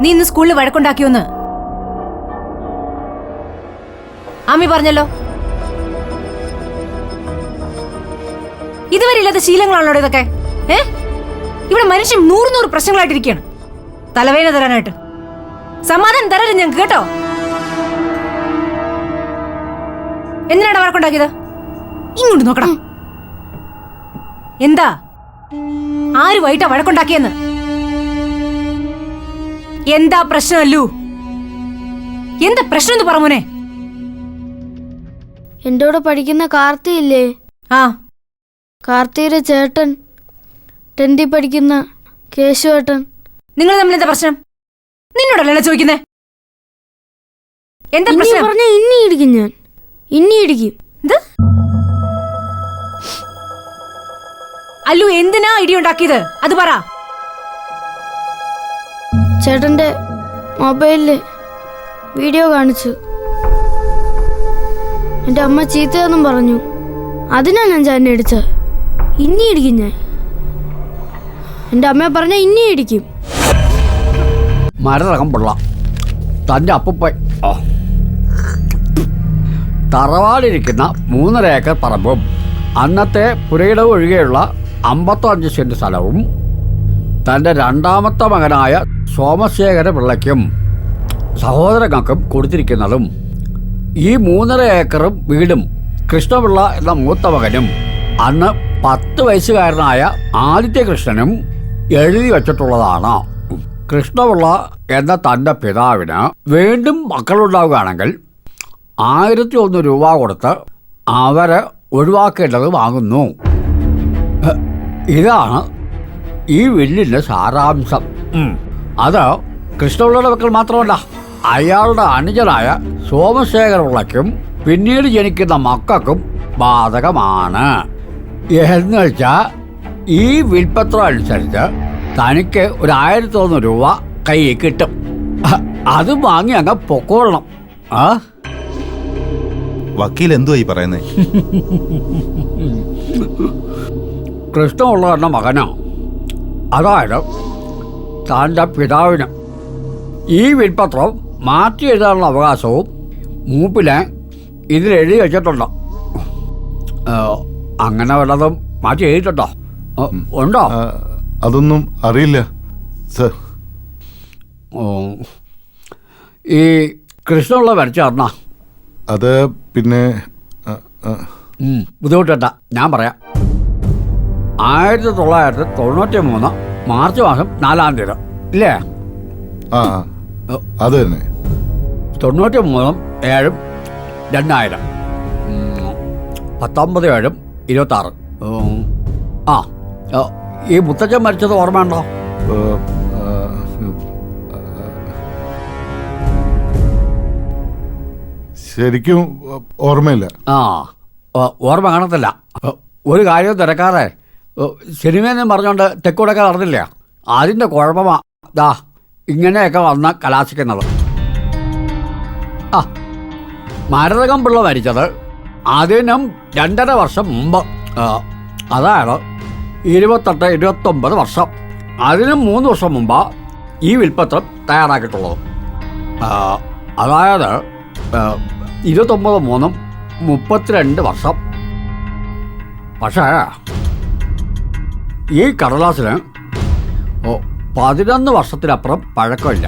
നീ ഇന്ന് സ്കൂളിൽ വഴക്കുണ്ടാക്കിയോന്ന് ആമി പറഞ്ഞല്ലോ. ഇതുവരെ ഇല്ലാത്ത ശീലങ്ങളാണല്ലോ ഇതൊക്കെ. ഇവിടെ മനുഷ്യൻ 100 പ്രശ്നങ്ങളായിട്ടിരിക്കുകയാണ്. തലവേദന തരാനായിട്ട് സമാധാനം തരാൻ ഞങ്ങൾക്ക് കേട്ടോ. എന്തിനാണ് വഴക്കുണ്ടാക്കിയത്? ഇങ്ങോട്ട് നോക്കണം. എന്താ ആര് വൈകിട്ടാ വഴക്കുണ്ടാക്കിയെന്ന്? എന്താ പ്രശ്നമല്ലു? എന്താ പ്രശ്നം എന്ന് പറ മോനെ. എന്റെ കൂടെ പഠിക്കുന്ന കാർത്തി ഇല്ലേ? ആ, കാർത്തിയുടെ ചേട്ടൻ 10th പഠിക്കുന്ന കേശുവേട്ടൻ. നിങ്ങൾ തമ്മിൽ എന്താ പ്രശ്നം? നിന്നോടല്ലേ ചോദിക്കുന്നേ? എന്താ പ്രശ്നം? പറഞ്ഞ ഇനി ഇടിക്കും, ഞാൻ ഇനി ഇടിക്കും. അല്ലു, എന്തിനാ ഇടിയുണ്ടാക്കിയത് അത് പറ. ചേട്ടന്റെ മൊബൈലില് വീഡിയോ കാണിച്ചു. എന്റെ അമ്മ ചീത്തയൊന്നും പറഞ്ഞു. അതിനാ ഞാൻ ചേട്ടനെ ഇടിച്ചത്. ഇനി ഇടിക്കും ഞാൻ. എന്റെ അമ്മയെ പറഞ്ഞ ഇനി ഇടിക്കും. മരതകം പിള്ള തൻ്റെ അപ്പൂപ്പൻ തറവാടിരിക്കുന്ന 3.5 ഏക്കർ പറമ്പും അന്നത്തെ പുരയിടവ് ഒഴികെയുള്ള 55 സെന്റ് സ്ഥലവും തൻ്റെ രണ്ടാമത്തെ മകനായ സോമശേഖര പിള്ളയ്ക്കും സഹോദരങ്ങൾക്കും കൊടുത്തിരിക്കുന്നതും ഈ 3.5 ഏക്കറും വീടും കൃഷ്ണപിള്ള എന്ന മൂത്ത മകനും അന്ന് 10 വയസ്സുകാരനായ ആദിത്യകൃഷ്ണനും എഴുതി വച്ചിട്ടുള്ളതാണ്. കൃഷ്ണപിള്ള എന്ന തൻ്റെ പിതാവിന് വീണ്ടും മക്കളുണ്ടാവുകയാണെങ്കിൽ 1001 രൂപ കൊടുത്ത് അവരെ ഒഴിവാക്കേണ്ടത് വാങ്ങുന്നു. ഇതാണ് ഈ വില്ലിൻ്റെ സാരാംശം. അത് കൃഷ്ണപിള്ളയുടെ മക്കൾ മാത്രമല്ല, അയാളുടെ അനുജനായ സോമശേഖരപിള്ളയ്ക്കും പിന്നീട് ജനിക്കുന്ന മക്കൾക്കും ബാധകമാണ്. എന്നുവെച്ചാൽ ഈ വിൽപ്പത്രം അനുസരിച്ച് തനിക്ക് ഒരു 1001 രൂപ കയ്യിൽ കിട്ടും. അത് വാങ്ങി അങ്ങ് പൊക്കോളണം. വക്കീൽ എന്തുവായി പറയുന്നേ? കൃഷ്ണപിള്ള എന്ന മകനോ, അതായത് തൻ്റെ പിതാവിന് ഈ വിൽപ്പത്രം മാറ്റി എഴുതാനുള്ള അവകാശവും മൂപ്പിനെ ഇതിൽ എഴുതി വെച്ചിട്ടുണ്ട്. അങ്ങനെ വല്ലതും മാറ്റി എഴുതിയിട്ടുണ്ടോ? ഉണ്ടോ? അതൊന്നും അറിയില്ല സർ. ഈ കൃഷ്ണപിള്ള മരിച്ചറിഞ്ഞ അത് പിന്നെ ബുദ്ധിമുട്ടേണ്ട, ഞാൻ പറയാം. 1993 മാർച്ച് മാസം 4-ാം തീയതി ഇല്ലേ? ആ അത് തന്നെ. 93 7 2000 19 7 26. ആ, ഈ മുത്തച്ഛൻ മരിച്ചത് ഓർമ്മയുണ്ടോ? ശരിക്കും ഓർമ്മയില്ല. ഓർമ്മ കാണത്തില്ല. ഒരു കാര്യവും തിരക്കാതെ സിനിമയെന്നും പറഞ്ഞുകൊണ്ട് തെക്കൂടൊക്കെ നടന്നില്ല. അതിൻ്റെ കുഴപ്പമാ ദാ ഇങ്ങനെയൊക്കെ വന്ന് കലാശിക്കുന്നത്. മരതകം പിള്ള മരിച്ചത് അതിനും 2.5 വർഷം മുമ്പ്. അതായത് 28-29 വർഷം. അതിനും 3 വർഷം മുമ്പാ ഈ വിൽപ്പത്രം തയ്യാറാക്കിയിട്ടുള്ളത്. അതായത് 29 32 വർഷം. പക്ഷേ ഈ കടലാസിന് 11 വർഷത്തിനപ്പുറം പഴക്കമില്ല.